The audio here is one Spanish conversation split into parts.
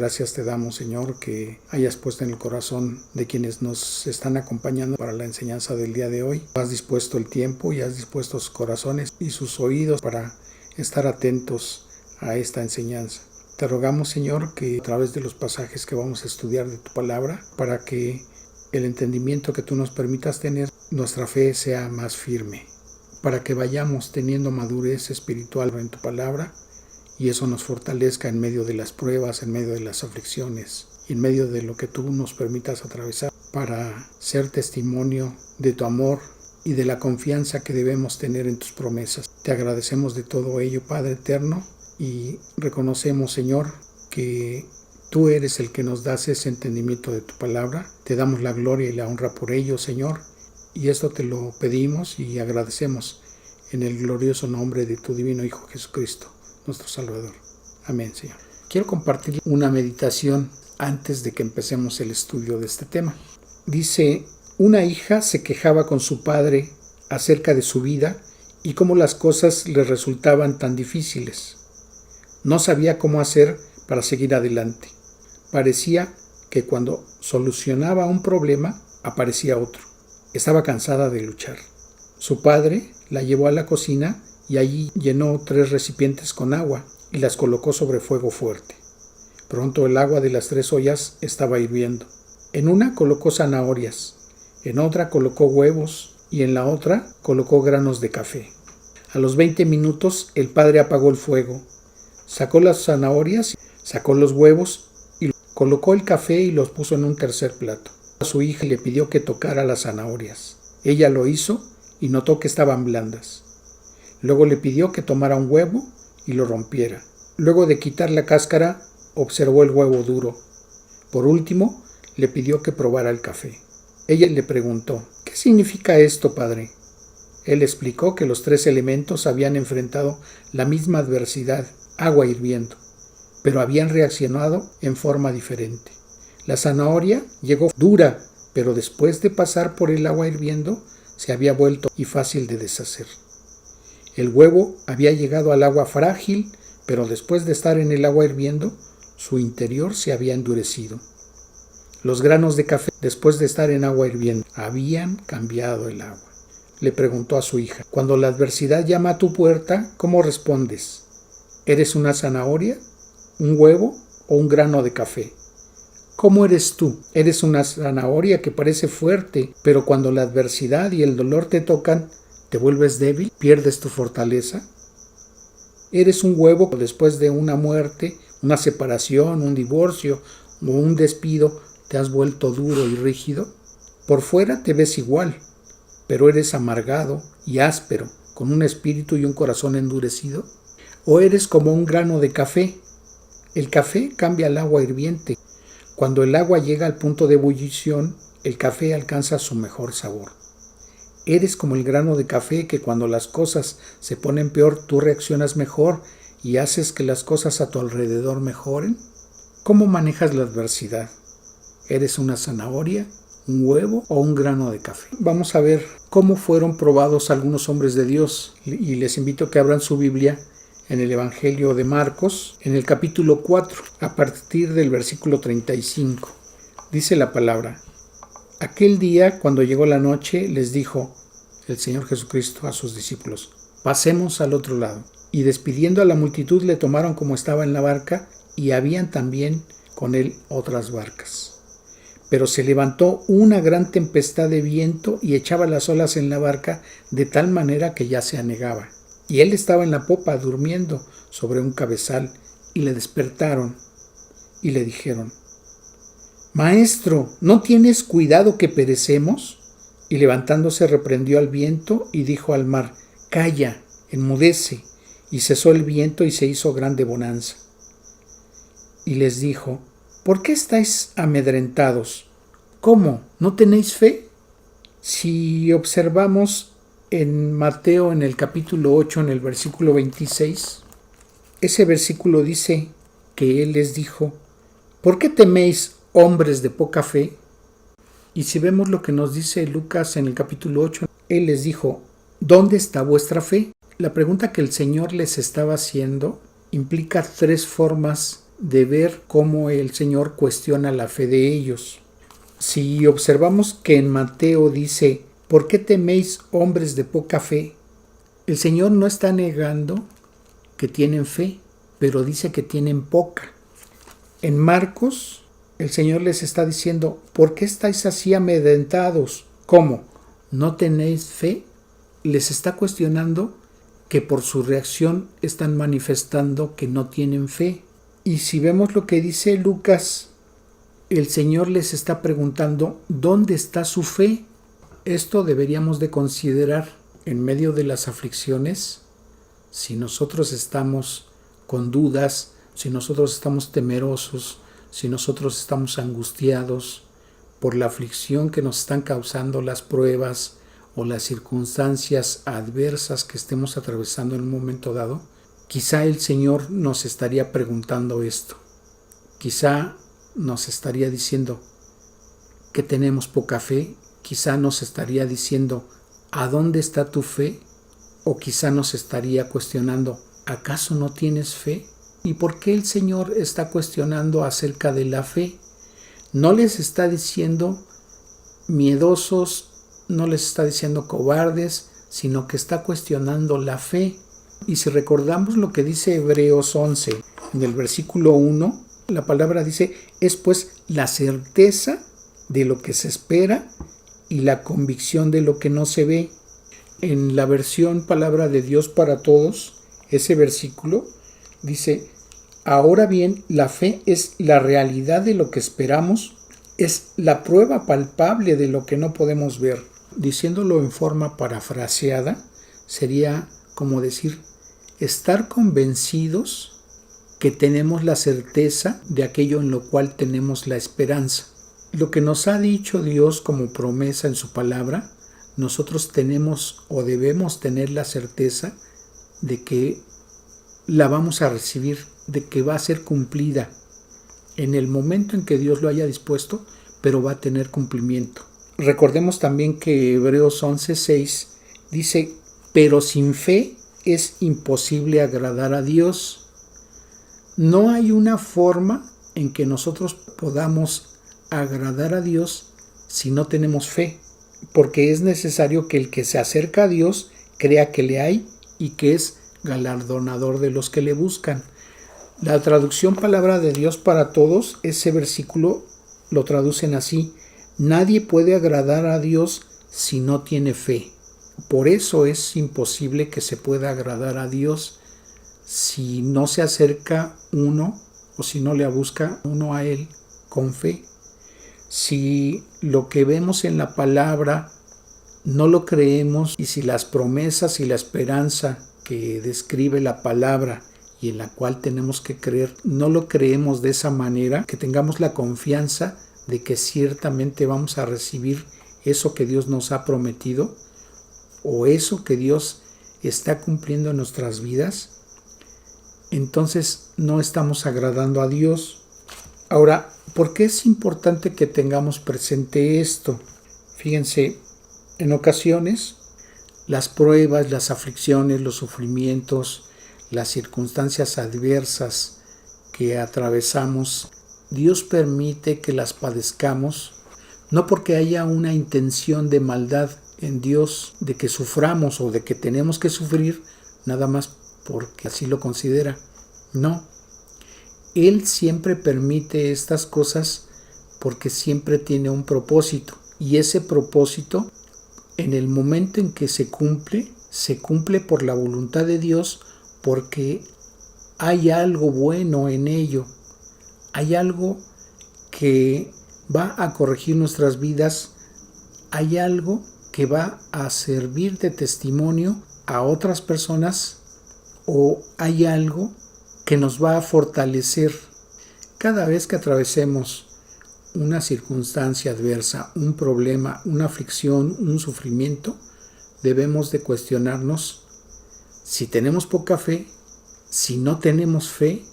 gracias te damos, Señor, que hayas puesto en el corazón de quienes nos están acompañando para la enseñanza del día de hoy. Has dispuesto el tiempo y has dispuesto sus corazones y sus oídos para estar atentos a esta enseñanza. Te rogamos, Señor, que a través de los pasajes que vamos a estudiar de tu palabra, para que el entendimiento que tú nos permitas tener, nuestra fe sea más firme, para que vayamos teniendo madurez espiritual en tu palabra y eso nos fortalezca en medio de las pruebas, en medio de las aflicciones y en medio de lo que tú nos permitas atravesar, para ser testimonio de tu amor y de la confianza que debemos tener en tus promesas. Te agradecemos de todo ello, Padre eterno, y reconocemos, Señor, que tú eres el que nos das ese entendimiento de tu palabra. Te damos la gloria y la honra por ello, Señor, y esto te lo pedimos y agradecemos en el glorioso nombre de tu divino Hijo Jesucristo, nuestro Salvador. Amén, Señor. Quiero compartir una meditación antes de que empecemos el estudio de este tema. Dice: una hija se quejaba con su padre acerca de su vida y cómo las cosas le resultaban tan difíciles. No sabía cómo hacer para seguir adelante. Parecía que cuando solucionaba un problema, aparecía otro. Estaba cansada de luchar. Su padre la llevó a la cocina y allí llenó 3 recipientes con agua y las colocó sobre fuego fuerte. Pronto el agua de las 3 ollas estaba hirviendo. En una colocó zanahorias, en otra colocó huevos y en la otra colocó granos de café. A los 20 minutos el padre apagó el fuego, sacó las zanahorias, sacó los huevos y colocó el café y los puso en un tercer plato. A su hija le pidió que tocara las zanahorias. Ella lo hizo y notó que estaban blandas. Luego le pidió que tomara un huevo y lo rompiera. Luego de quitar la cáscara, observó el huevo duro. Por último, le pidió que probara el café. Ella le preguntó: ¿qué significa esto, padre? Él explicó que los 3 elementos habían enfrentado la misma adversidad, agua hirviendo, pero habían reaccionado en forma diferente. La zanahoria llegó dura, pero después de pasar por el agua hirviendo, se había vuelto y fácil de deshacer. El huevo había llegado al agua frágil, pero después de estar en el agua hirviendo, su interior se había endurecido. Los granos de café, después de estar en agua hirviendo, habían cambiado el agua. Le preguntó a su hija: cuando la adversidad llama a tu puerta, ¿cómo respondes? ¿Eres una zanahoria, un huevo o un grano de café? ¿Cómo eres tú? ¿Eres una zanahoria que parece fuerte, pero cuando la adversidad y el dolor te tocan, te vuelves débil, pierdes tu fortaleza? ¿Eres un huevo que después de una muerte, una separación, un divorcio o un despido, te has vuelto duro y rígido? Por fuera te ves igual, pero eres amargado y áspero, con un espíritu y un corazón endurecido. ¿O eres como un grano de café? El café cambia al agua hirviente. Cuando el agua llega al punto de ebullición, el café alcanza su mejor sabor. Eres como el grano de café que cuando las cosas se ponen peor, tú reaccionas mejor y haces que las cosas a tu alrededor mejoren. ¿Cómo manejas la adversidad? ¿Eres una zanahoria, un huevo o un grano de café? Vamos a ver cómo fueron probados algunos hombres de Dios y les invito a que abran su Biblia en el Evangelio de Marcos, en el capítulo 4, a partir del versículo 35. Dice la palabra: aquel día, cuando llegó la noche, les dijo el Señor Jesucristo a sus discípulos: pasemos al otro lado. Y despidiendo a la multitud, le tomaron como estaba en la barca, y habían también con él otras barcas. Pero se levantó una gran tempestad de viento y echaba las olas en la barca de tal manera que ya se anegaba. Y él estaba en la popa durmiendo sobre un cabezal, y le despertaron y le dijeron: Maestro, ¿no tienes cuidado que perecemos? Y levantándose reprendió al viento y dijo al mar: calla, enmudece. Y cesó el viento y se hizo grande bonanza. Y les dijo: ¿por qué estáis amedrentados? ¿Cómo? ¿No tenéis fe? Si observamos en Mateo, en el capítulo 8, en el versículo 26, ese versículo dice que él les dijo: ¿por qué teméis, hombres de poca fe? Y si vemos lo que nos dice Lucas en el capítulo 8, él les dijo: ¿dónde está vuestra fe? La pregunta que el Señor les estaba haciendo implica 3 formas de ver cómo el Señor cuestiona la fe de ellos. Si observamos que en Mateo dice, ¿por qué teméis, hombres de poca fe? El Señor no está negando que tienen fe, pero dice que tienen poca. En Marcos, el Señor les está diciendo, ¿por qué estáis así amedrentados? ¿Cómo? ¿No tenéis fe? Les está cuestionando que por su reacción están manifestando que no tienen fe. Y si vemos lo que dice Lucas, el Señor les está preguntando, ¿dónde está su fe? Esto deberíamos de considerar en medio de las aflicciones. Si nosotros estamos con dudas, si nosotros estamos temerosos, si nosotros estamos angustiados por la aflicción que nos están causando las pruebas o las circunstancias adversas que estemos atravesando en un momento dado, quizá el Señor nos estaría preguntando esto. Quizá nos estaría diciendo que tenemos poca fe. Quizá nos estaría diciendo, ¿a dónde está tu fe? O quizá nos estaría cuestionando, ¿acaso no tienes fe? ¿Y por qué el Señor está cuestionando acerca de la fe? No les está diciendo miedosos, no les está diciendo cobardes, sino que está cuestionando la fe. Y si recordamos lo que dice Hebreos 11, en el versículo 1, la palabra dice, es pues la certeza de lo que se espera y la convicción de lo que no se ve. En la versión Palabra de Dios para Todos, ese versículo dice, ahora bien, la fe es la realidad de lo que esperamos, es la prueba palpable de lo que no podemos ver. Diciéndolo en forma parafraseada, sería como decir, estar convencidos que tenemos la certeza de aquello en lo cual tenemos la esperanza. Lo que nos ha dicho Dios como promesa en su palabra, nosotros tenemos o debemos tener la certeza de que la vamos a recibir, de que va a ser cumplida en el momento en que Dios lo haya dispuesto, pero va a tener cumplimiento. Recordemos también que Hebreos 11:6 dice, pero sin fe es imposible agradar a Dios. No hay una forma en que nosotros podamos agradar a Dios si no tenemos fe, porque es necesario que el que se acerca a Dios crea que le hay y que es galardonador de los que le buscan. La traducción Palabra de Dios para Todos, ese versículo lo traducen así, nadie puede agradar a Dios si no tiene fe. Por eso es imposible que se pueda agradar a Dios si no se acerca uno o si no le busca uno a Él con fe. Si lo que vemos en la palabra no lo creemos y si las promesas y la esperanza que describe la palabra y en la cual tenemos que creer, no lo creemos de esa manera, que tengamos la confianza de que ciertamente vamos a recibir eso que Dios nos ha prometido o eso que Dios está cumpliendo en nuestras vidas, entonces no estamos agradando a Dios. Ahora, ¿por qué es importante que tengamos presente esto? Fíjense, en ocasiones las pruebas, las aflicciones, los sufrimientos, las circunstancias adversas que atravesamos, Dios permite que las padezcamos, no porque haya una intención de maldad en Dios, de que suframos o de que tenemos que sufrir, nada más porque así lo considera. No, Él siempre permite estas cosas porque siempre tiene un propósito, y ese propósito, en el momento en que se cumple por la voluntad de Dios, porque hay algo bueno en ello, hay algo que va a corregir nuestras vidas, hay algo que va a servir de testimonio a otras personas, o hay algo que nos va a fortalecer. Cada vez que atravesemos una circunstancia adversa, un problema, una aflicción, un sufrimiento, debemos de cuestionarnos si tenemos poca fe, si no tenemos fe,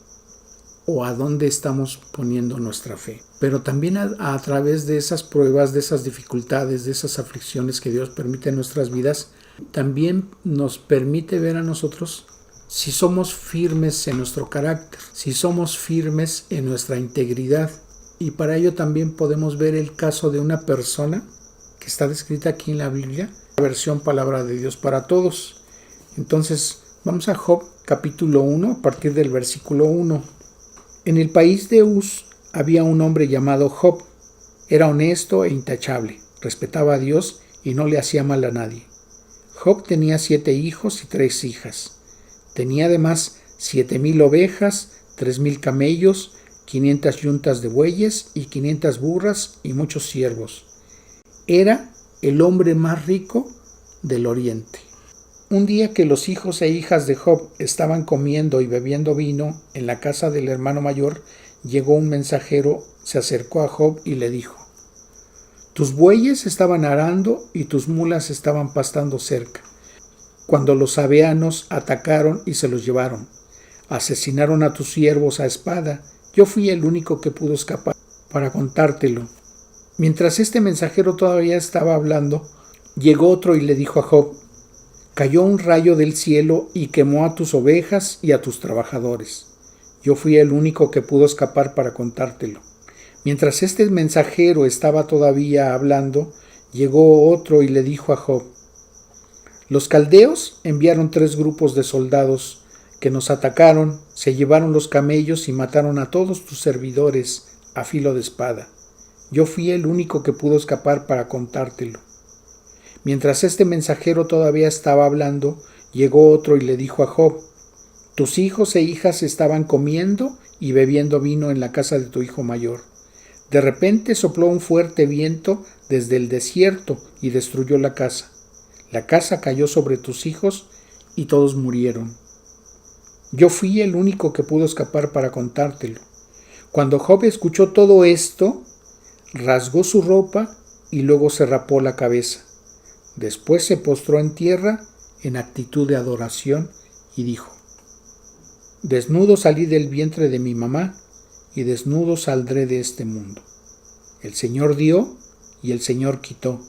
o a dónde estamos poniendo nuestra fe. Pero también a través de esas pruebas, de esas dificultades, de esas aflicciones que Dios permite en nuestras vidas, también nos permite ver a nosotros si somos firmes en nuestro carácter, si somos firmes en nuestra integridad. Y para ello también podemos ver el caso de una persona que está descrita aquí en la Biblia, la versión Palabra de Dios para Todos. Entonces, vamos a Job capítulo 1, a partir del versículo 1. En el país de Uz había un hombre llamado Job. Era honesto e intachable, respetaba a Dios y no le hacía mal a nadie. Job tenía 7 hijos y 3 hijas. Tenía además 7,000 ovejas, 3,000 camellos, 500 yuntas de bueyes y 500 burras y muchos siervos. Era el hombre más rico del oriente. Un día que los hijos e hijas de Job estaban comiendo y bebiendo vino en la casa del hermano mayor, llegó un mensajero, se acercó a Job y le dijo: tus bueyes estaban arando y tus mulas estaban pastando cerca, cuando los sabeanos atacaron y se los llevaron. Asesinaron a tus siervos a espada. Yo fui el único que pudo escapar para contártelo. Mientras este mensajero todavía estaba hablando, llegó otro y le dijo a Job: cayó un rayo del cielo y quemó a tus ovejas y a tus trabajadores. Yo fui el único que pudo escapar para contártelo. Mientras este mensajero estaba todavía hablando, llegó otro y le dijo a Job: los caldeos enviaron 3 grupos de soldados que nos atacaron, se llevaron los camellos y mataron a todos tus servidores a filo de espada. Yo fui el único que pudo escapar para contártelo. Mientras este mensajero todavía estaba hablando, llegó otro y le dijo a Job: tus hijos e hijas estaban comiendo y bebiendo vino en la casa de tu hijo mayor. De repente sopló un fuerte viento desde el desierto y destruyó la casa. La casa cayó sobre tus hijos y todos murieron. Yo fui el único que pudo escapar para contártelo. Cuando Job escuchó todo esto, rasgó su ropa y luego se rapó la cabeza. Después se postró en tierra en actitud de adoración y dijo: desnudo salí del vientre de mi mamá y desnudo saldré de este mundo. El Señor dio y el Señor quitó.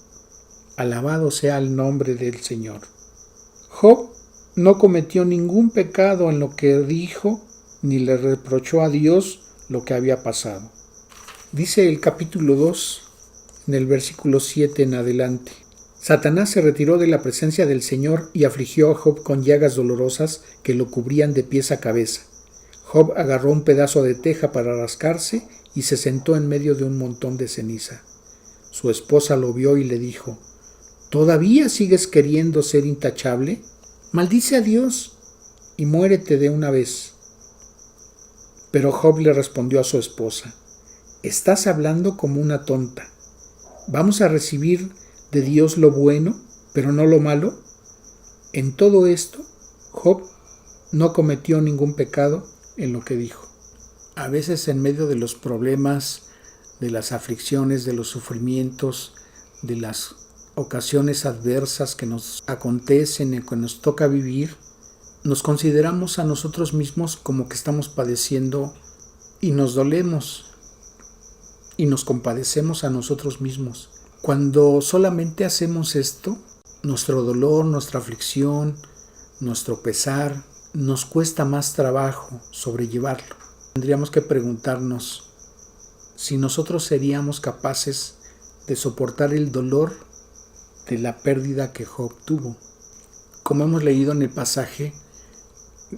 Alabado sea el nombre del Señor. Job no cometió ningún pecado en lo que dijo, ni le reprochó a Dios lo que había pasado. Dice el capítulo 2, en el versículo 7 en adelante: Satanás se retiró de la presencia del Señor y afligió a Job con llagas dolorosas que lo cubrían de pies a cabeza. Job agarró un pedazo de teja para rascarse y se sentó en medio de un montón de ceniza. Su esposa lo vio y le dijo: ¿todavía sigues queriendo ser intachable? Maldice a Dios y muérete de una vez. Pero Job le respondió a su esposa: estás hablando como una tonta. ¿Vamos a recibir de Dios lo bueno, pero no lo malo? En todo esto, Job no cometió ningún pecado en lo que dijo. A veces en medio de los problemas, de las aflicciones, de los sufrimientos, de las ocasiones adversas que nos acontecen y que nos toca vivir, nos consideramos a nosotros mismos como que estamos padeciendo y nos dolemos y nos compadecemos a nosotros mismos. Cuando solamente hacemos esto, nuestro dolor, nuestra aflicción, nuestro pesar, nos cuesta más trabajo sobrellevarlo. Tendríamos que preguntarnos si nosotros seríamos capaces de soportar el dolor de la pérdida que Job tuvo. Como hemos leído en el pasaje,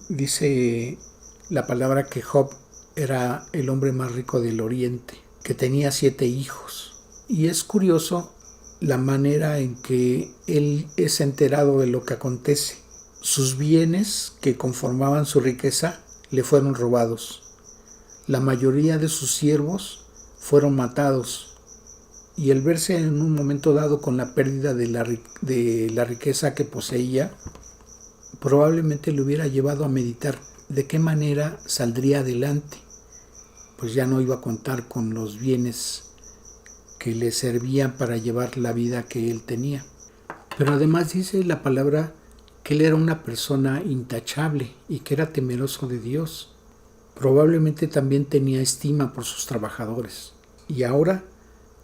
dice la palabra que Job era el hombre más rico del oriente, que tenía 7 hijos. Y es curioso la manera en que él es enterado de lo que acontece. Sus bienes que conformaban su riqueza le fueron robados. La mayoría de sus siervos fueron matados. Y el verse en un momento dado con la pérdida de la riqueza que poseía, probablemente le hubiera llevado a meditar de qué manera saldría adelante. Pues ya no iba a contar con los bienes que le servían para llevar la vida que él tenía. Pero además dice la palabra que él era una persona intachable y que era temeroso de Dios. Probablemente también tenía estima por sus trabajadores. Y ahora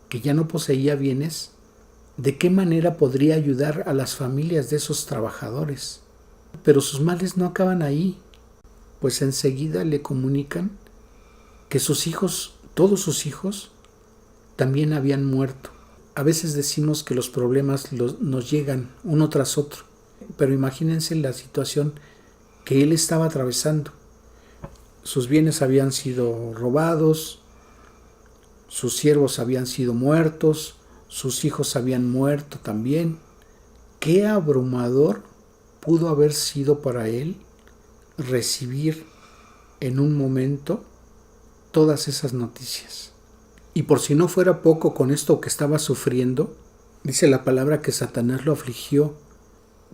que ya no poseía bienes, ¿de qué manera podría ayudar a las familias de esos trabajadores? Pero sus males no acaban ahí, pues enseguida le comunican que sus hijos, todos sus hijos, también habían muerto. A veces decimos que los problemas nos llegan uno tras otro, pero imagínense la situación que él estaba atravesando. Sus bienes habían sido robados, sus siervos habían sido muertos, sus hijos habían muerto también. Qué abrumador pudo haber sido para él recibir en un momento todas esas noticias. Y por si no fuera poco con esto que estaba sufriendo, dice la palabra que Satanás lo afligió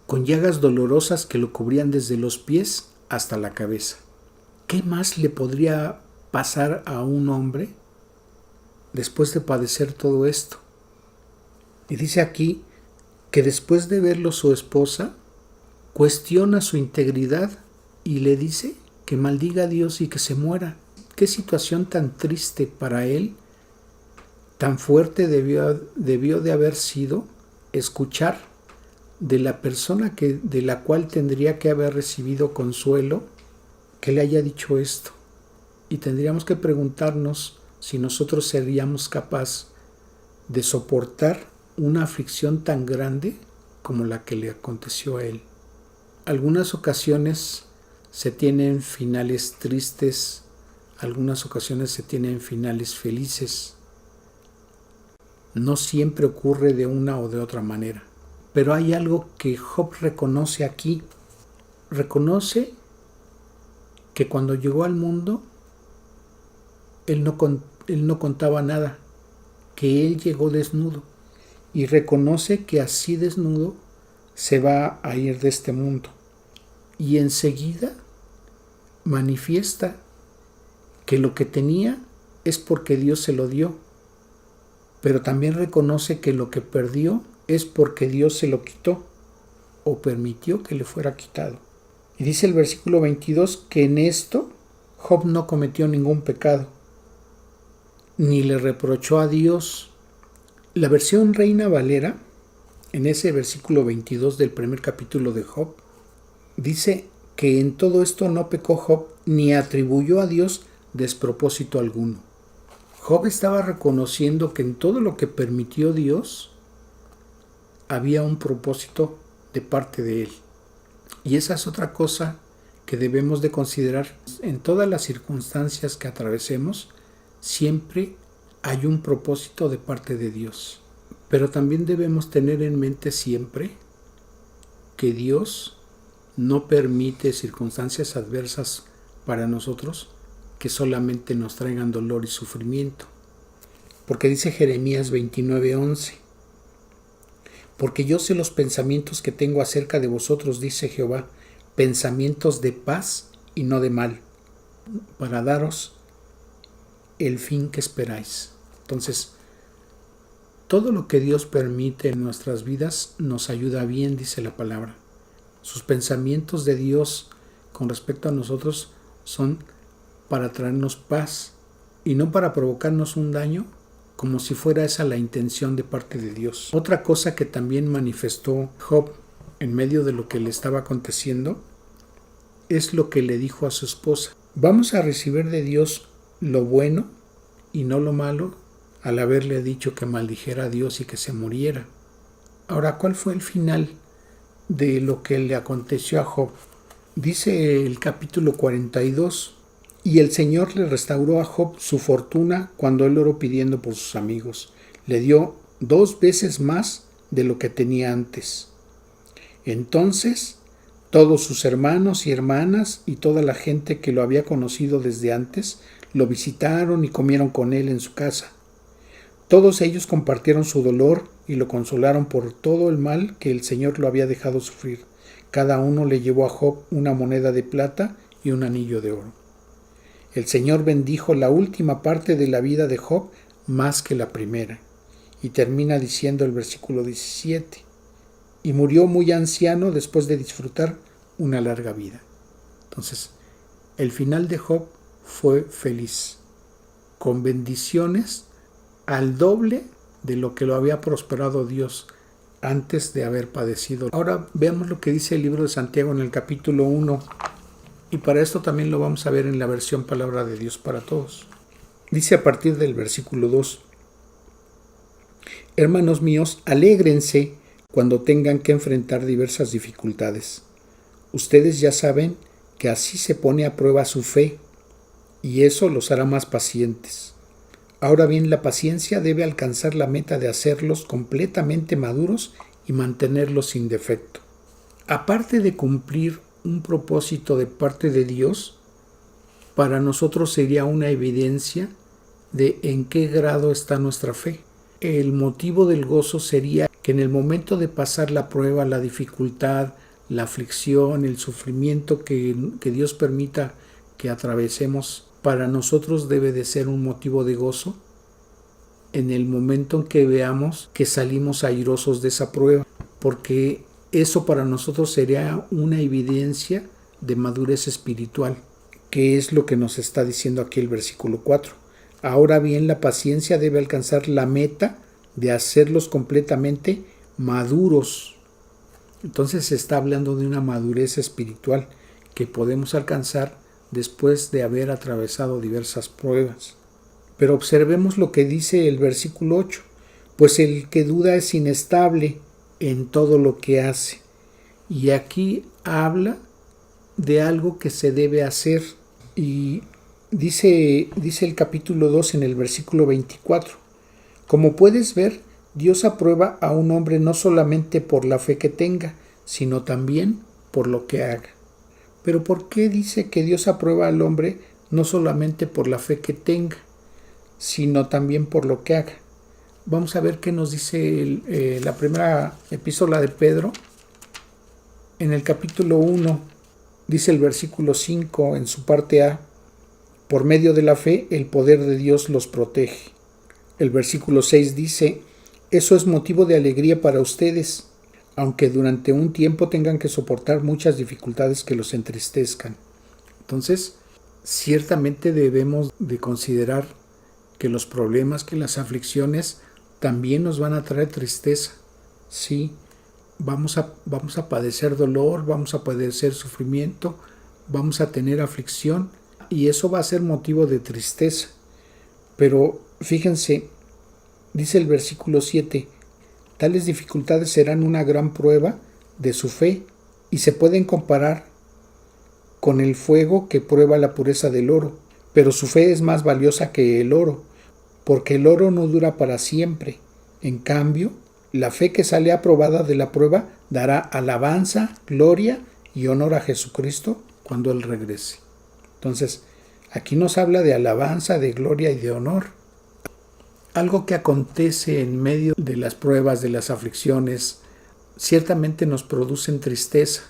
con llagas dolorosas que lo cubrían desde los pies hasta la cabeza. ¿Qué más le podría pasar a un hombre después de padecer todo esto? Y dice aquí que después de verlo su esposa, cuestiona su integridad y le dice que maldiga a Dios y que se muera. Qué situación tan triste para él, tan fuerte debió de haber sido escuchar de la persona de la cual tendría que haber recibido consuelo, que le haya dicho esto. Y tendríamos que preguntarnos si nosotros seríamos capaces de soportar una aflicción tan grande como la que le aconteció a él. Algunas ocasiones se tienen finales tristes, algunas ocasiones se tienen finales felices. No siempre ocurre de una o de otra manera. Pero hay algo que Job reconoce aquí. Reconoce que cuando llegó al mundo, él no contaba nada, que él llegó desnudo. Y reconoce que así desnudo se va a ir de este mundo. Y enseguida manifiesta que lo que tenía es porque Dios se lo dio. Pero también reconoce que lo que perdió es porque Dios se lo quitó o permitió que le fuera quitado. Y dice el versículo 22 que en esto Job no cometió ningún pecado, ni le reprochó a Dios. La versión Reina Valera, en ese versículo 22 del primer capítulo de Job, dice que en todo esto no pecó Job ni atribuyó a Dios despropósito alguno. Job estaba reconociendo que en todo lo que permitió Dios había un propósito de parte de él. Y esa es otra cosa que debemos de considerar. En todas las circunstancias que atravesemos, siempre hay un propósito de parte de Dios. Pero también debemos tener en mente siempre que Dios no permite circunstancias adversas para nosotros que solamente nos traigan dolor y sufrimiento. Porque dice Jeremías 29:11, porque yo sé los pensamientos que tengo acerca de vosotros, dice Jehová, pensamientos de paz y no de mal, para daros el fin que esperáis. Entonces, todo lo que Dios permite en nuestras vidas nos ayuda bien, dice la palabra. Sus pensamientos de Dios con respecto a nosotros son para traernos paz y no para provocarnos un daño, como si fuera esa la intención de parte de Dios. Otra cosa que también manifestó Job en medio de lo que le estaba aconteciendo es lo que le dijo a su esposa. Vamos a recibir de Dios lo bueno y no lo malo, al haberle dicho que maldijera a Dios y que se muriera. Ahora, ¿cuál fue el final de lo que le aconteció a Job? Dice el capítulo 42, y el Señor le restauró a Job su fortuna cuando él oró pidiendo por sus amigos. Le dio 2 veces más de lo que tenía antes. Entonces, todos sus hermanos y hermanas y toda la gente que lo había conocido desde antes, lo visitaron y comieron con él en su casa. Todos ellos compartieron su dolor y lo consolaron por todo el mal que el Señor lo había dejado sufrir. Cada uno le llevó a Job una moneda de plata y un anillo de oro. El Señor bendijo la última parte de la vida de Job más que la primera. Y termina diciendo el versículo 17. Y murió muy anciano después de disfrutar una larga vida. Entonces, el final de Job fue feliz, con bendiciones al doble de lo que lo había prosperado Dios antes de haber padecido. Ahora veamos lo que dice el libro de Santiago en el capítulo 1, y para esto también lo vamos a ver en la versión Palabra de Dios para Todos. Dice a partir del versículo 2: Hermanos míos, alégrense cuando tengan que enfrentar diversas dificultades. Ustedes ya saben que así se pone a prueba su fe, y eso los hará más pacientes. Ahora bien, la paciencia debe alcanzar la meta de hacerlos completamente maduros y mantenerlos sin defecto. Aparte de cumplir un propósito de parte de Dios, para nosotros sería una evidencia de en qué grado está nuestra fe. El motivo del gozo sería que en el momento de pasar la prueba, la dificultad, la aflicción, el sufrimiento que Dios permita que atravesemos, para nosotros debe de ser un motivo de gozo en el momento en que veamos que salimos airosos de esa prueba, porque eso para nosotros sería una evidencia de madurez espiritual, que es lo que nos está diciendo aquí el versículo 4. Ahora bien, la paciencia debe alcanzar la meta de hacerlos completamente maduros. Entonces se está hablando de una madurez espiritual que podemos alcanzar después de haber atravesado diversas pruebas. Pero observemos lo que dice el versículo 8. Pues el que duda es inestable en todo lo que hace. Y aquí habla de algo que se debe hacer. Y dice el capítulo 2 en el versículo 24. Como puedes ver, Dios aprueba a un hombre no solamente por la fe que tenga, sino también por lo que haga. Pero ¿por qué dice que Dios aprueba al hombre no solamente por la fe que tenga, sino también por lo que haga? Vamos a ver qué nos dice la primera epístola de Pedro. En el capítulo 1 dice el versículo 5 en su parte A: por medio de la fe el poder de Dios los protege. El versículo 6 dice: eso es motivo de alegría para ustedes, aunque durante un tiempo tengan que soportar muchas dificultades que los entristezcan. Entonces, ciertamente debemos de considerar que los problemas, que las aflicciones también nos van a traer tristeza. Sí, vamos a padecer dolor, vamos a padecer sufrimiento, vamos a tener aflicción, y eso va a ser motivo de tristeza. Pero fíjense, dice el versículo 7, tales dificultades serán una gran prueba de su fe y se pueden comparar con el fuego que prueba la pureza del oro. Pero su fe es más valiosa que el oro, porque el oro no dura para siempre. En cambio, la fe que sale aprobada de la prueba dará alabanza, gloria y honor a Jesucristo cuando Él regrese. Entonces, aquí nos habla de alabanza, de gloria y de honor. Algo que acontece en medio de las pruebas, de las aflicciones, ciertamente nos producen tristeza.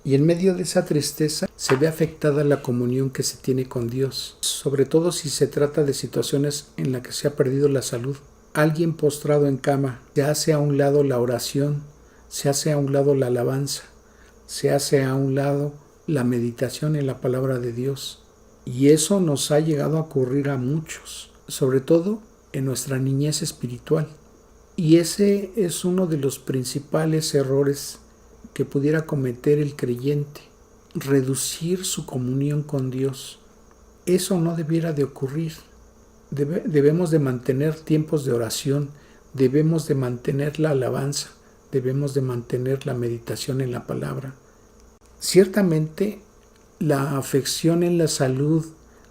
Y en medio de esa tristeza se ve afectada la comunión que se tiene con Dios, sobre todo si se trata de situaciones en las que se ha perdido la salud. Alguien postrado en cama, se hace a un lado la oración, se hace a un lado la alabanza, se hace a un lado la meditación en la palabra de Dios. Y eso nos ha llegado a ocurrir a muchos, sobre todo en nuestra niñez espiritual. Y ese es uno de los principales errores que pudiera cometer el creyente, reducir su comunión con Dios. Eso no debiera de ocurrir. Debemos de mantener tiempos de oración, debemos de mantener la alabanza, debemos de mantener la meditación en la palabra. Ciertamente, la afección en la salud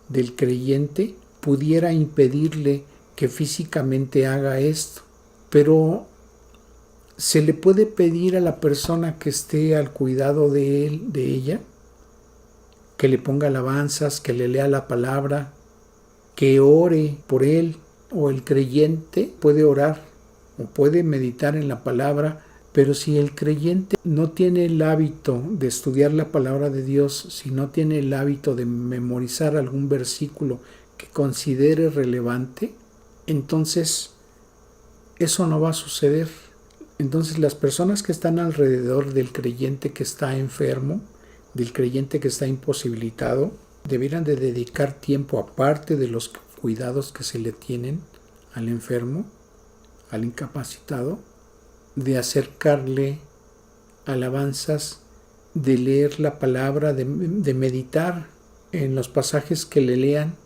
del creyente pudiera impedirle que físicamente haga esto, pero se le puede pedir a la persona que esté al cuidado de él, de ella, que le ponga alabanzas, que le lea la palabra, que ore por él, o el creyente puede orar o puede meditar en la palabra. Pero si el creyente no tiene el hábito de estudiar la palabra de Dios, si no tiene el hábito de memorizar algún versículo que considere relevante, entonces eso no va a suceder. Entonces las personas que están alrededor del creyente que está enfermo, del creyente que está imposibilitado, debieran de dedicar tiempo aparte de los cuidados que se le tienen al enfermo, al incapacitado. de acercarle alabanzas, de leer la palabra, de meditar en los pasajes que le lean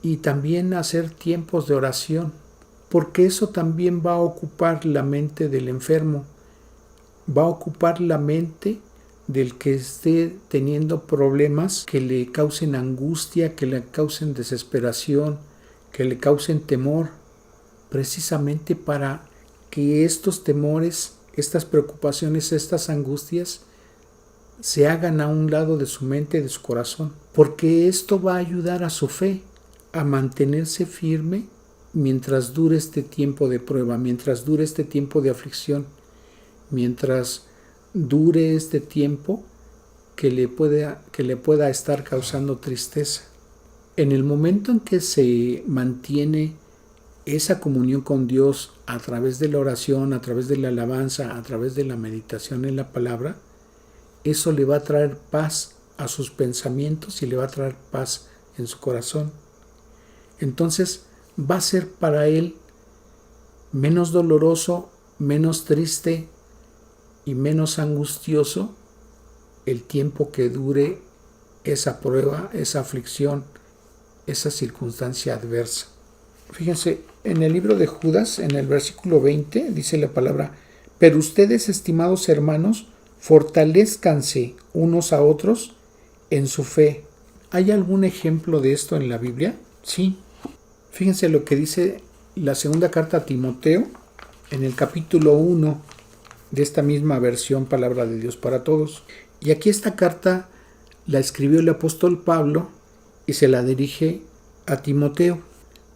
y también hacer tiempos de oración, porque eso también va a ocupar la mente del enfermo, va a ocupar la mente del que esté teniendo problemas que le causen angustia, que le causen desesperación, que le causen temor, precisamente para que estos temores, estas preocupaciones, estas angustias se hagan a un lado de su mente y de su corazón, porque esto va a ayudar a su fe a mantenerse firme mientras dure este tiempo de prueba, mientras dure este tiempo de aflicción, mientras dure este tiempo que le pueda estar causando tristeza. En el momento en que se mantiene esa comunión con Dios a través de la oración, a través de la alabanza, a través de la meditación en la palabra, eso le va a traer paz a sus pensamientos y le va a traer paz en su corazón. Entonces va a ser para él menos doloroso, menos triste y menos angustioso el tiempo que dure esa prueba, esa aflicción, esa circunstancia adversa. Fíjense, en el libro de Judas, en el versículo 20, dice la palabra: pero ustedes, estimados hermanos, fortalézcanse unos a otros en su fe. ¿Hay algún ejemplo de esto en la Biblia? Sí. Fíjense lo que dice la segunda carta a Timoteo, en el capítulo 1 de esta misma versión, Palabra de Dios para Todos. Y aquí esta carta la escribió el apóstol Pablo y se la dirige a Timoteo.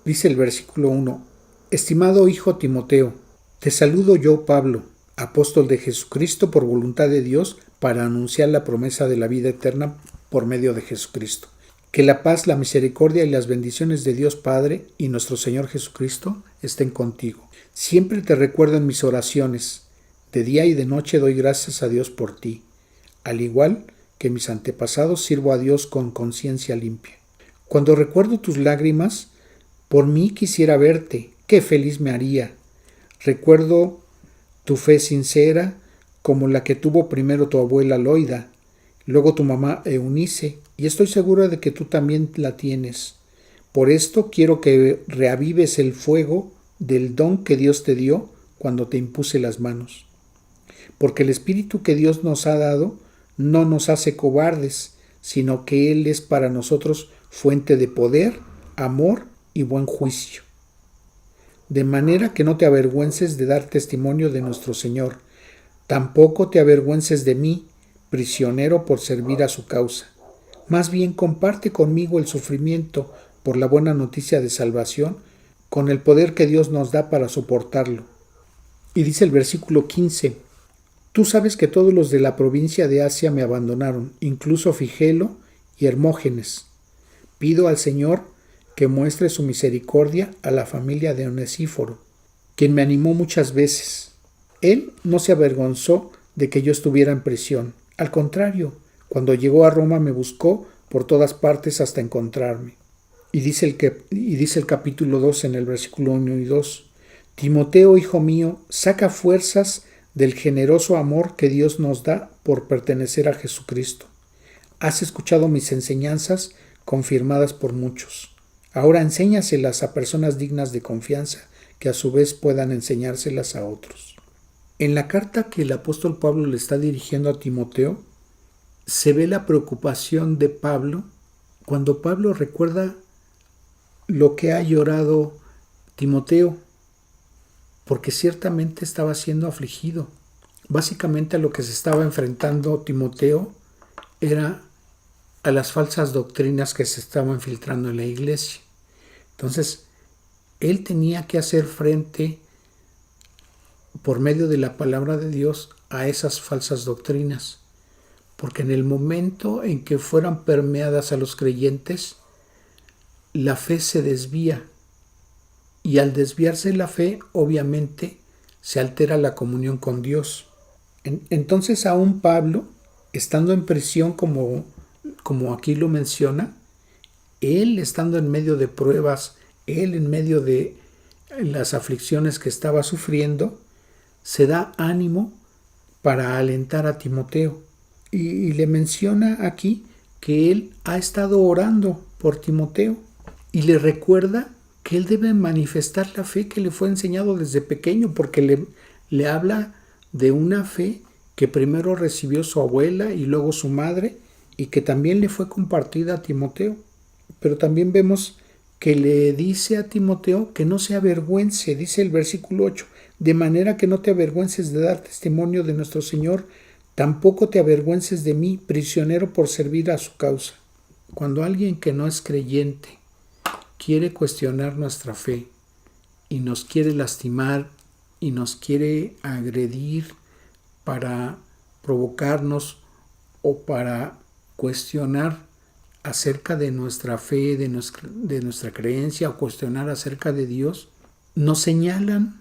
Dice el versículo 1: estimado hijo Timoteo, te saludo yo, Pablo, apóstol de Jesucristo por voluntad de Dios, para anunciar la promesa de la vida eterna por medio de Jesucristo. Que la paz, la misericordia y las bendiciones de Dios Padre y nuestro Señor Jesucristo estén contigo. Siempre te recuerdo en mis oraciones. De día y de noche doy gracias a Dios por ti. Al igual que mis antepasados, sirvo a Dios con conciencia limpia. Cuando recuerdo tus lágrimas, por mí quisiera verte. Qué feliz me haría. Recuerdo tu fe sincera, como la que tuvo primero tu abuela Loida, luego tu mamá Eunice, y estoy segura de que tú también la tienes. Por esto quiero que reavives el fuego del don que Dios te dio cuando te impuse las manos. Porque el Espíritu que Dios nos ha dado no nos hace cobardes, sino que Él es para nosotros fuente de poder, amor y buen juicio. De manera que no te avergüences de dar testimonio de nuestro Señor, tampoco te avergüences de mí, prisionero por servir a su causa. Más bien comparte conmigo el sufrimiento por la buena noticia de salvación, con el poder que Dios nos da para soportarlo. Y dice el versículo 15: tú sabes que todos los de la provincia de Asia me abandonaron, incluso Figelo y Hermógenes. Pido al Señor que muestre su misericordia a la familia de Onesíforo, quien me animó muchas veces. Él no se avergonzó de que yo estuviera en prisión. Al contrario, cuando llegó a Roma me buscó por todas partes hasta encontrarme. Y dice el capítulo 2 en el versículo 1 y 2: Timoteo, hijo mío, saca fuerzas del generoso amor que Dios nos da por pertenecer a Jesucristo. Has escuchado mis enseñanzas confirmadas por muchos. Ahora enséñaselas a personas dignas de confianza, que a su vez puedan enseñárselas a otros. En la carta que el apóstol Pablo le está dirigiendo a Timoteo, se ve la preocupación de Pablo cuando Pablo recuerda lo que ha llorado Timoteo, porque ciertamente estaba siendo afligido. Básicamente a lo que se estaba enfrentando Timoteo era a las falsas doctrinas que se estaban filtrando en la iglesia. Entonces, él tenía que hacer frente por medio de la palabra de Dios a esas falsas doctrinas, porque en el momento en que fueran permeadas a los creyentes, la fe se desvía, y al desviarse la fe, obviamente, se altera la comunión con Dios. Entonces, aún Pablo, estando en prisión como aquí lo menciona, él estando en medio de pruebas, él en medio de las aflicciones que estaba sufriendo, se da ánimo para alentar a Timoteo. Y le menciona aquí que él ha estado orando por Timoteo y le recuerda que él debe manifestar la fe que le fue enseñado desde pequeño, porque le habla de una fe que primero recibió su abuela y luego su madre, y que también le fue compartida a Timoteo. Pero también vemos que le dice a Timoteo que no se avergüence, dice el versículo 8, de manera que no te avergüences de dar testimonio de nuestro Señor, tampoco te avergüences de mí, prisionero por servir a su causa. Cuando alguien que no es creyente quiere cuestionar nuestra fe y nos quiere lastimar y nos quiere agredir para provocarnos o para cuestionar acerca de nuestra fe, de nuestra creencia, o cuestionar acerca de Dios, nos señalan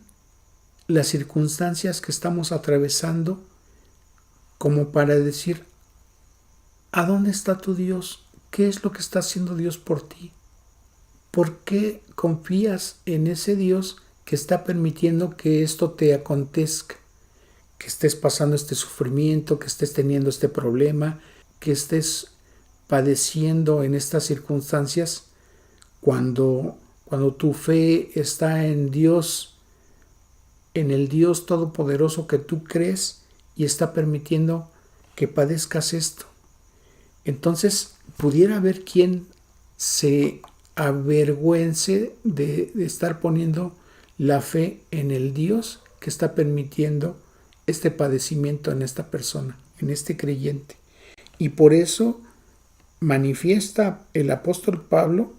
las circunstancias que estamos atravesando como para decir, ¿a dónde está tu Dios? ¿Qué es lo que está haciendo Dios por ti? ¿Por qué confías en ese Dios que está permitiendo que esto te acontezca? Que estés pasando este sufrimiento, que estés teniendo este problema, que estés padeciendo en estas circunstancias, cuando tu fe está en Dios, en el Dios todopoderoso que tú crees, y está permitiendo que padezcas esto. Entonces pudiera haber quien se avergüence de estar poniendo la fe en el Dios que está permitiendo este padecimiento en esta persona, en este creyente. Y por eso manifiesta el apóstol Pablo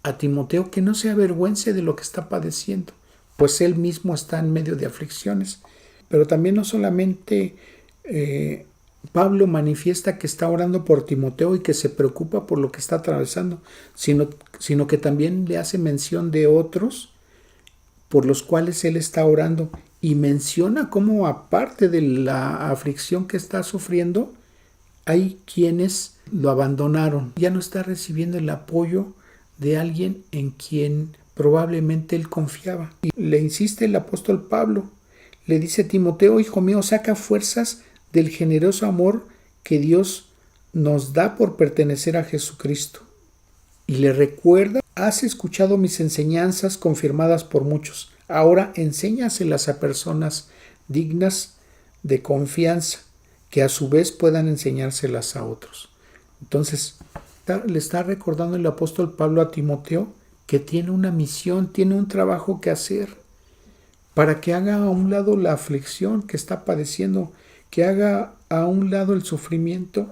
a Timoteo que no se avergüence de lo que está padeciendo, pues él mismo está en medio de aflicciones. Pero también no solamente Pablo manifiesta que está orando por Timoteo y que se preocupa por lo que está atravesando, sino que también le hace mención de otros por los cuales él está orando, y menciona cómo, aparte de la aflicción que está sufriendo, hay quienes lo abandonaron. Ya no está recibiendo el apoyo de alguien en quien probablemente él confiaba. Y le insiste el apóstol Pablo. Le dice: Timoteo, hijo mío, saca fuerzas del generoso amor que Dios nos da por pertenecer a Jesucristo. Y le recuerda: has escuchado mis enseñanzas confirmadas por muchos. Ahora enséñaselas a personas dignas de confianza, que a su vez puedan enseñárselas a otros. Entonces, le está recordando el apóstol Pablo a Timoteo que tiene una misión, tiene un trabajo que hacer, para que haga a un lado la aflicción que está padeciendo, que haga a un lado el sufrimiento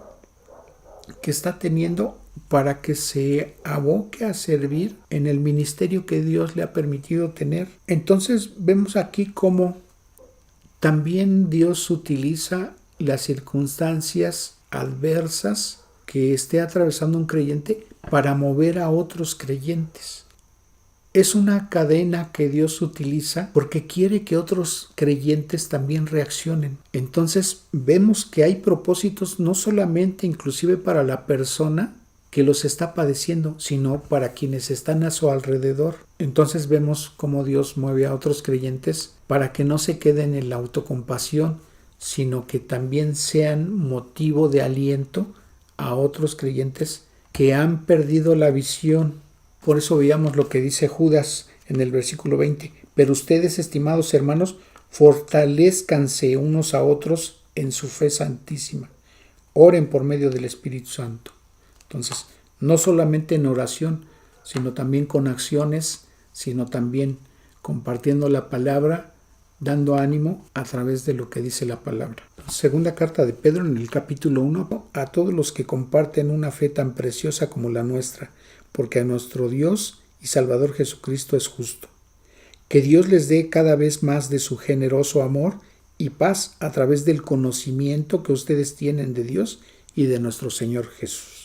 que está teniendo, para que se aboque a servir en el ministerio que Dios le ha permitido tener. Entonces vemos aquí cómo también Dios utiliza las circunstancias adversas que esté atravesando un creyente para mover a otros creyentes. Es una cadena que Dios utiliza porque quiere que otros creyentes también reaccionen. Entonces vemos que hay propósitos no solamente inclusive para la persona que los está padeciendo, sino para quienes están a su alrededor. Entonces vemos cómo Dios mueve a otros creyentes para que no se queden en la autocompasión, sino que también sean motivo de aliento a otros creyentes que han perdido la visión. Por eso veíamos lo que dice Judas en el versículo 20. Pero ustedes, estimados hermanos, fortalezcanse unos a otros en su fe santísima. Oren por medio del Espíritu Santo. Entonces, no solamente en oración, sino también con acciones, sino también compartiendo la palabra, dando ánimo a través de lo que dice la palabra. Segunda carta de Pedro, en el capítulo 1, a todos los que comparten una fe tan preciosa como la nuestra, porque a nuestro Dios y Salvador Jesucristo es justo. Que Dios les dé cada vez más de su generoso amor y paz a través del conocimiento que ustedes tienen de Dios y de nuestro Señor Jesús.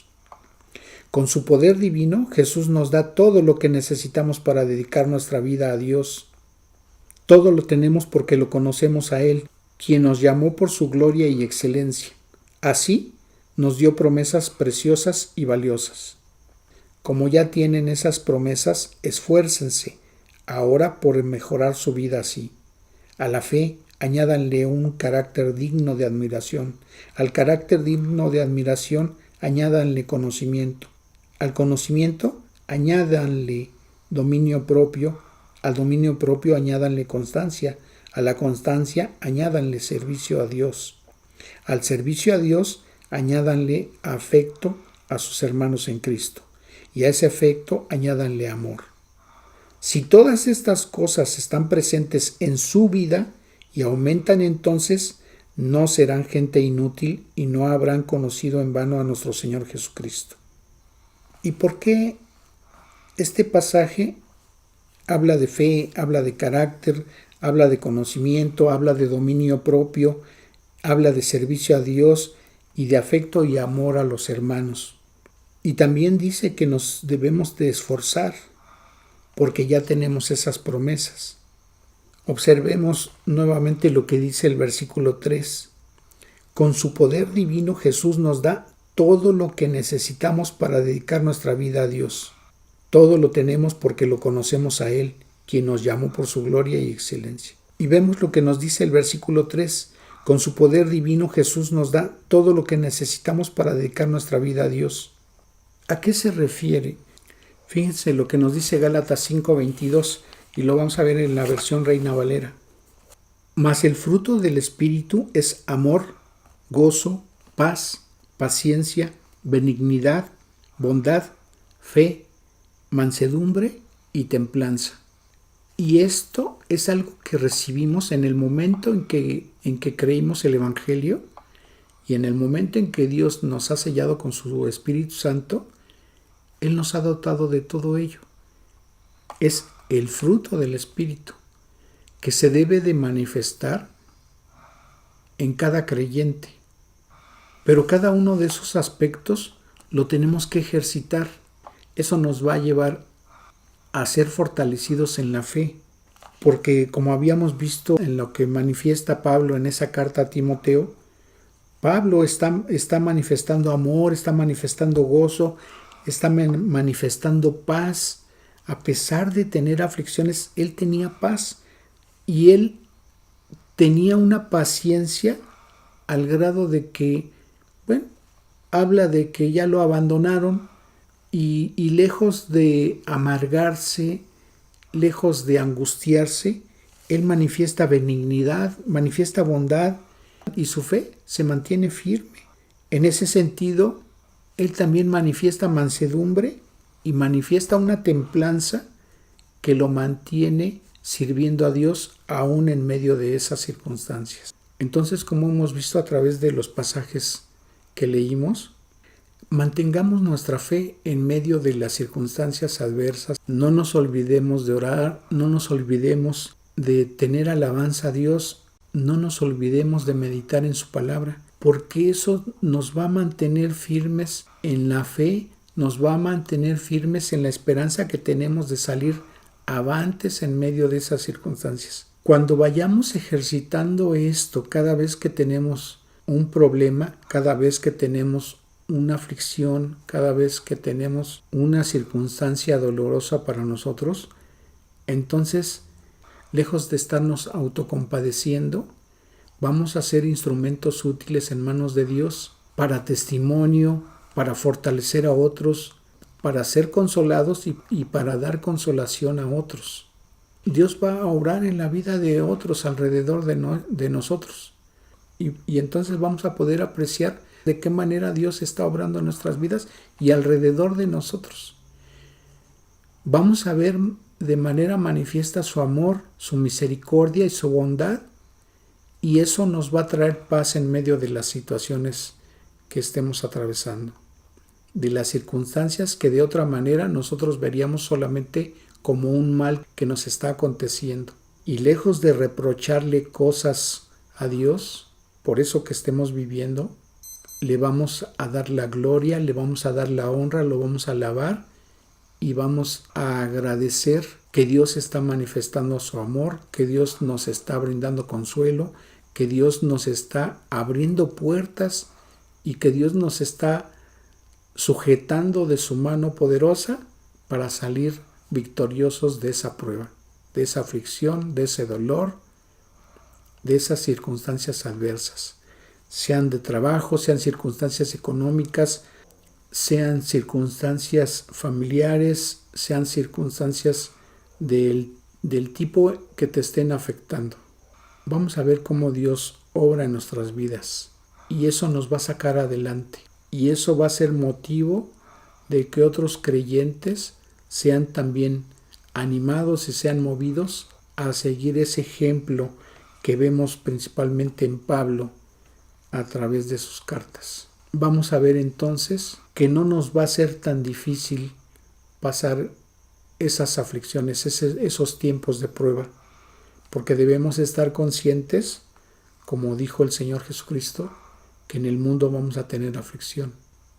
Con su poder divino, Jesús nos da todo lo que necesitamos para dedicar nuestra vida a Dios. Todo lo tenemos porque lo conocemos a Él, quien nos llamó por su gloria y excelencia. Así, nos dio promesas preciosas y valiosas. Como ya tienen esas promesas, esfuércense ahora por mejorar su vida así, a la fe, añádanle un carácter digno de admiración. Al carácter digno de admiración, añádanle conocimiento. Al conocimiento, añádanle dominio propio. Al dominio propio, añádanle constancia. A la constancia, añádanle servicio a Dios. Al servicio a Dios, añádanle afecto a sus hermanos en Cristo. Y a ese afecto, añádanle amor. Si todas estas cosas están presentes en su vida y aumentan, entonces no serán gente inútil y no habrán conocido en vano a nuestro Señor Jesucristo. ¿Y por qué este pasaje habla de fe, habla de carácter, habla de conocimiento, habla de dominio propio, habla de servicio a Dios y de afecto y amor a los hermanos? Y también dice que nos debemos de esforzar porque ya tenemos esas promesas. Observemos nuevamente lo que dice el versículo 3. Con su poder divino Jesús nos da todo lo que necesitamos para dedicar nuestra vida a Dios. Todo lo tenemos porque lo conocemos a Él, quien nos llamó por su gloria y excelencia. Y vemos lo que nos dice el versículo 3. Con su poder divino Jesús nos da todo lo que necesitamos para dedicar nuestra vida a Dios. ¿A qué se refiere? Fíjense lo que nos dice Gálatas 5:22 y lo vamos a ver en la versión Reina Valera. Mas el fruto del Espíritu es amor, gozo, paz, paciencia, benignidad, bondad, fe, mansedumbre y templanza. Y esto es algo que recibimos en el momento en que creímos el Evangelio y en el momento en que Dios nos ha sellado con su Espíritu Santo. Él nos ha dotado de todo ello. Es el fruto del Espíritu que se debe de manifestar en cada creyente. Pero cada uno de esos aspectos lo tenemos que ejercitar. Eso nos va a llevar a ser fortalecidos en la fe. Porque como habíamos visto en lo que manifiesta Pablo en esa carta a Timoteo, Pablo está manifestando amor, está manifestando gozo, está manifestando paz. A pesar de tener aflicciones, él tenía paz y él tenía una paciencia al grado de que, habla de que ya lo abandonaron y lejos de amargarse, lejos de angustiarse, él manifiesta benignidad, manifiesta bondad y su fe se mantiene firme. En ese sentido, él también manifiesta mansedumbre y manifiesta una templanza que lo mantiene sirviendo a Dios aún en medio de esas circunstancias. Entonces, como hemos visto a través de los pasajes que leímos, mantengamos nuestra fe en medio de las circunstancias adversas. No nos olvidemos de orar, no nos olvidemos de tener alabanza a Dios, no nos olvidemos de meditar en su palabra, porque eso nos va a mantener firmes en la fe, nos va a mantener firmes en la esperanza que tenemos de salir avantes en medio de esas circunstancias. Cuando vayamos ejercitando esto cada vez que tenemos un problema, cada vez que tenemos una aflicción, cada vez que tenemos una circunstancia dolorosa para nosotros, entonces, lejos de estarnos autocompadeciendo, vamos a ser instrumentos útiles en manos de Dios para testimonio, para fortalecer a otros, para ser consolados y para dar consolación a otros. Dios va a obrar en la vida de otros alrededor de nosotros. Y entonces vamos a poder apreciar de qué manera Dios está obrando en nuestras vidas y alrededor de nosotros. Vamos a ver de manera manifiesta su amor, su misericordia y su bondad, y eso nos va a traer paz en medio de las situaciones que estemos atravesando, de las circunstancias que de otra manera nosotros veríamos solamente como un mal que nos está aconteciendo. Y lejos de reprocharle cosas a Dios por eso que estemos viviendo, le vamos a dar la gloria, le vamos a dar la honra, lo vamos a alabar y vamos a agradecer que Dios está manifestando su amor, que Dios nos está brindando consuelo, que Dios nos está abriendo puertas y que Dios nos está sujetando de su mano poderosa para salir victoriosos de esa prueba, de esa aflicción, de ese dolor, de esas circunstancias adversas, sean de trabajo, sean circunstancias económicas, sean circunstancias familiares, sean circunstancias del tipo que te estén afectando. Vamos a ver cómo Dios obra en nuestras vidas y eso nos va a sacar adelante y eso va a ser motivo de que otros creyentes sean también animados y sean movidos a seguir ese ejemplo que vemos principalmente en Pablo a través de sus cartas. Vamos a ver entonces que no nos va a ser tan difícil pasar esas aflicciones, esos tiempos de prueba, porque debemos estar conscientes, como dijo el Señor Jesucristo, que en el mundo vamos a tener aflicción.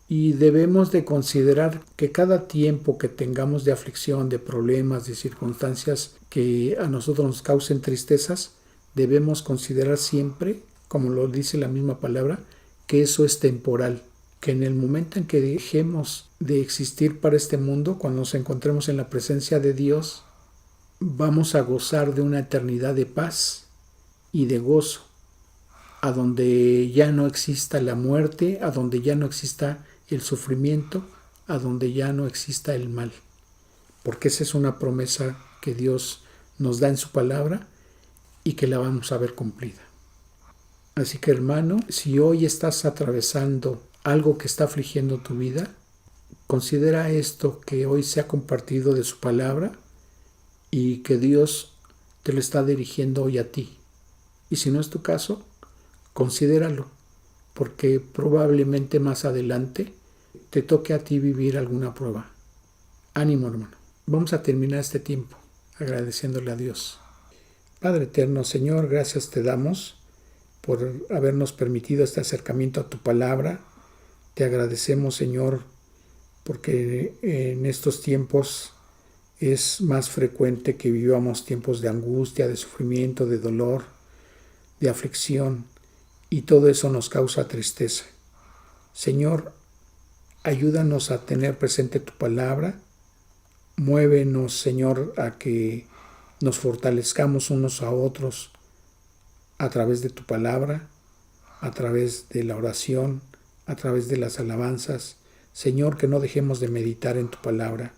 Y debemos de considerar que cada tiempo que tengamos de aflicción, de problemas, de circunstancias que a nosotros nos causen tristezas, debemos considerar siempre, como lo dice la misma palabra, que eso es temporal, que en el momento en que dejemos de existir para este mundo, cuando nos encontremos en la presencia de Dios, vamos a gozar de una eternidad de paz y de gozo, a donde ya no exista la muerte, a donde ya no exista el sufrimiento, a donde ya no exista el mal, porque esa es una promesa que Dios nos da en su palabra y que la vamos a ver cumplida. Así que, hermano, si hoy estás atravesando algo que está afligiendo tu vida, considera esto que hoy se ha compartido de su palabra y que Dios te lo está dirigiendo hoy a ti. Y si no es tu caso, considéralo, porque probablemente más adelante te toque a ti vivir alguna prueba. Ánimo, hermano. Vamos a terminar este tiempo agradeciéndole a Dios. Padre eterno, Señor, gracias te damos por habernos permitido este acercamiento a tu palabra. Te agradecemos, Señor, porque en estos tiempos es más frecuente que vivamos tiempos de angustia, de sufrimiento, de dolor, de aflicción, y todo eso nos causa tristeza. Señor, ayúdanos a tener presente tu palabra. Muévenos, Señor, a que nos fortalezcamos unos a otros a través de tu palabra, a través de la oración, a través de las alabanzas. Señor, que no dejemos de meditar en tu palabra.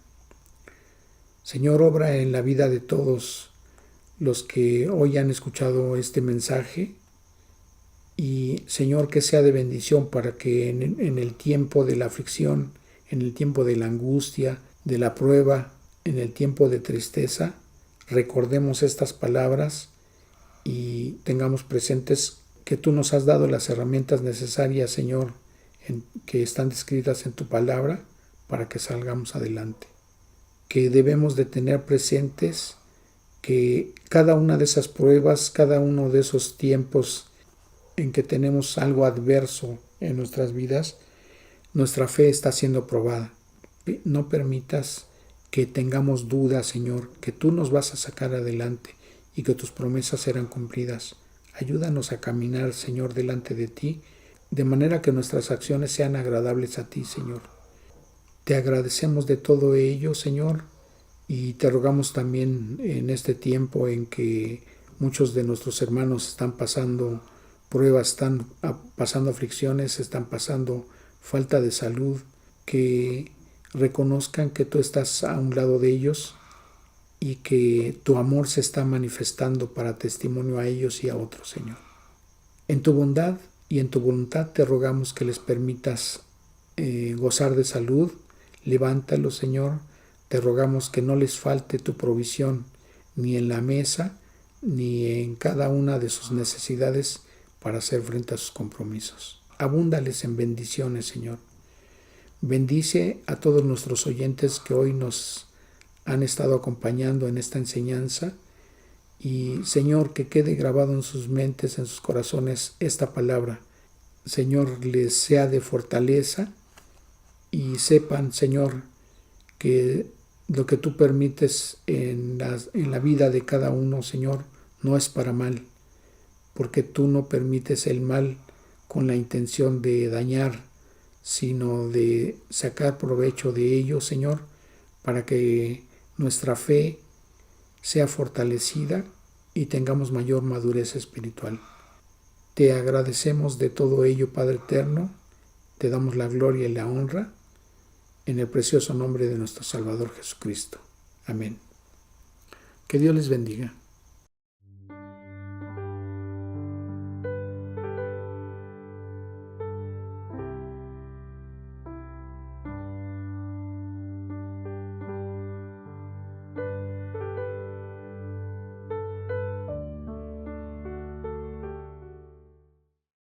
Señor, obra en la vida de todos los que hoy han escuchado este mensaje y, Señor, que sea de bendición para que en el tiempo de la aflicción, en el tiempo de la angustia, de la prueba, en el tiempo de tristeza, recordemos estas palabras y tengamos presentes que tú nos has dado las herramientas necesarias, Señor, que están descritas en tu palabra para que salgamos adelante. Que debemos de tener presentes que cada una de esas pruebas, cada uno de esos tiempos en que tenemos algo adverso en nuestras vidas, nuestra fe está siendo probada. No permitas que tengamos dudas, Señor, que tú nos vas a sacar adelante y que tus promesas serán cumplidas. Ayúdanos a caminar, Señor, delante de ti, de manera que nuestras acciones sean agradables a ti, Señor. Te agradecemos de todo ello, Señor, y te rogamos también en este tiempo en que muchos de nuestros hermanos están pasando pruebas, están pasando aflicciones, están pasando falta de salud, que reconozcan que tú estás a un lado de ellos y que tu amor se está manifestando para testimonio a ellos y a otros, Señor. En tu bondad y en tu voluntad te rogamos que les permitas gozar de salud. Levántalos, Señor. Te rogamos que no les falte tu provisión ni en la mesa ni en cada una de sus necesidades para hacer frente a sus compromisos. Abúndales en bendiciones, Señor. Bendice a todos nuestros oyentes que hoy nos han estado acompañando en esta enseñanza y, Señor, que quede grabado en sus mentes, en sus corazones esta palabra. Señor, les sea de fortaleza y sepan, Señor, que lo que tú permites en la vida de cada uno, Señor, no es para mal, porque tú no permites el mal con la intención de dañar, sino de sacar provecho de ello, Señor, para que nuestra fe sea fortalecida y tengamos mayor madurez espiritual. Te agradecemos de todo ello, Padre eterno. Te damos la gloria y la honra en el precioso nombre de nuestro Salvador Jesucristo. Amén. Que Dios les bendiga.